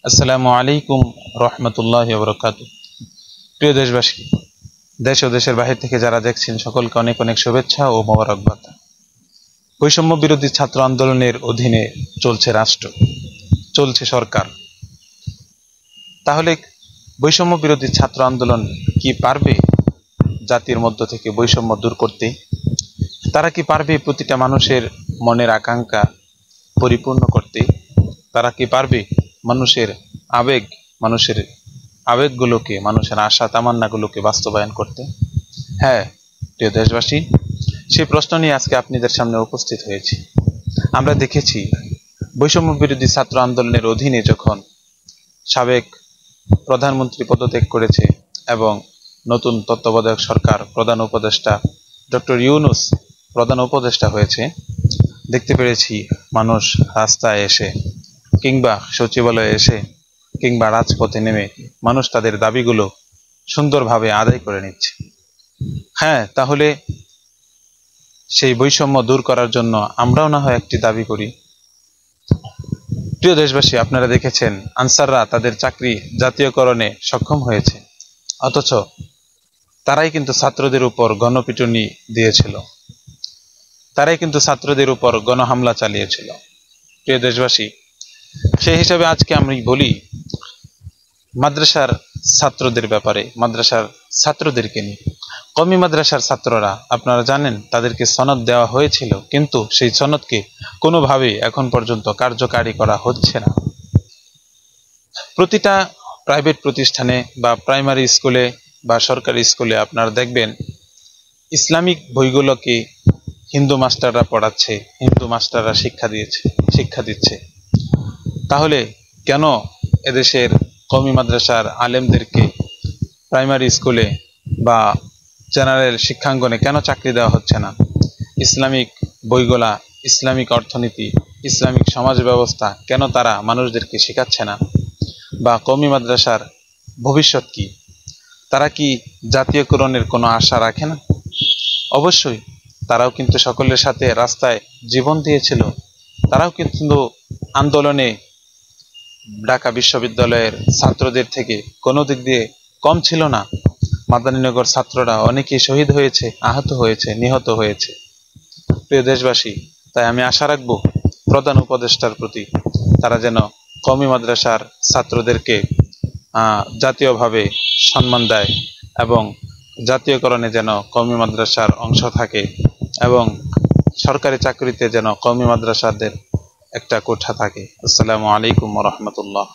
আসসালামু আলাইকুম রহমতুল্লাহি ওয়া বারাকাতুহু। প্রিয় দেশবাসী, দেশ ও দেশের বাহির থেকে যারা দেখছেন সকলকে অনেক অনেক শুভেচ্ছা ও মোবারকবাদ। বৈষম্য বিরোধী ছাত্র আন্দোলনের অধীনে চলছে রাষ্ট্র, চলছে সরকার। তাহলে বৈষম্য বিরোধী ছাত্র আন্দোলন কি পারবে জাতির মধ্য থেকে বৈষম্য দূর করতে? তারা কি পারবে প্রতিটা মানুষের মনের আকাঙ্ক্ষা পরিপূর্ণ করতে? তারা কি পারবে মানুষের আবেগ মানুষের আবেগগুলোকে, মানুষের আশা তামান্নাগুলোকে বাস্তবায়ন করতে? হ্যাঁ প্রিয় দেশবাসী, সেই প্রশ্ন নিয়ে আজকে আপনাদের সামনে উপস্থিত হয়েছি। আমরা দেখেছি বৈষম্য বিরোধী ছাত্র আন্দোলনের অধীনে যখন সাবেক প্রধানমন্ত্রী পদত্যাগ করেছে এবং নতুন তত্ত্বাবধায়ক সরকার প্রধান উপদেষ্টা ডক্টর ইউনূস প্রধান উপদেষ্টা হয়েছে, দেখতে পেরেছি মানুষ রাস্তায় এসে কিংবা সচিবালয়ে এসে কিংবা রাজপথে নেমে মানুষ তাদের দাবিগুলো সুন্দরভাবে আদায় করে নিচ্ছে। হ্যাঁ, তাহলে সেই বৈষম্য দূর করার জন্য আমরাও না হয় একটি দাবি করি। প্রিয় দেশবাসী, আপনারা দেখেছেন আনসাররা তাদের চাকরি জাতীয়করণে সক্ষম হয়েছে, অথচ তারাই কিন্তু ছাত্রদের উপর গণপিটুনি দিয়েছিল, তারাই কিন্তু ছাত্রদের উপর গণহামলা চালিয়েছিল। প্রিয় দেশবাসী, সেই হিসাবে আজকে আমি বলি মাদ্রাসার ছাত্রদের ব্যাপারে, মাদ্রাসার ছাত্রদেরকে নিয়ে। কওমি মাদ্রাসার ছাত্ররা, আপনারা জানেন তাদেরকে সনদ দেওয়া হয়েছিল, কিন্তু সেই সনদকে কোনোভাবেই এখন পর্যন্ত কার্যকারী করা হচ্ছে না। প্রতিটা প্রাইভেট প্রতিষ্ঠানে বা প্রাইমারি স্কুলে বা সরকারি স্কুলে আপনারা দেখবেন ইসলামিক বইগুলোকে হিন্দু মাস্টাররা পড়াচ্ছে, হিন্দু মাস্টাররা শিক্ষা দিচ্ছে। তাহলে কেন এদেশের কওমি মাদ্রাসার আলেমদেরকে প্রাইমারি স্কুলে বা জেনারেল শিক্ষাঙ্গনে কেন চাকরি দেওয়া হচ্ছে না? ইসলামিক বইগুলা, ইসলামিক অর্থনীতি, ইসলামিক সমাজ ব্যবস্থা কেন তারা মানুষদেরকে শেখাচ্ছে না? বা কওমি মাদ্রাসার ভবিষ্যৎ কি? তারা কি জাতীয়করণের কোনো আশা রাখে না? অবশ্যই তারাও কিন্তু সকলের সাথে রাস্তায় জীবন দিয়েছিল, তারাও কিন্তু আন্দোলনে ঢাকা বিশ্ববিদ্যালয়ের ছাত্রদের থেকে কোনো দিক দিয়ে কম ছিল না। মাদানীনগর ছাত্ররা অনেকেই শহীদ হয়েছে, আহত হয়েছে, নিহত হয়েছে। প্রিয় দেশবাসী, তাই আমি আশা রাখবো প্রধান উপদেষ্টার প্রতি, তারা যেন কওমি মাদ্রাসার ছাত্রদেরকে জাতীয়ভাবে সম্মান দেয় এবং জাতীয়করণে যেন কওমি মাদ্রাসার অংশ থাকে এবং সরকারি চাকরিতে যেন কওমি মাদ্রাসাদের একটা কোঠা থাকে। আসসালামু আলাইকুম ওয়া রাহমাতুল্লাহ।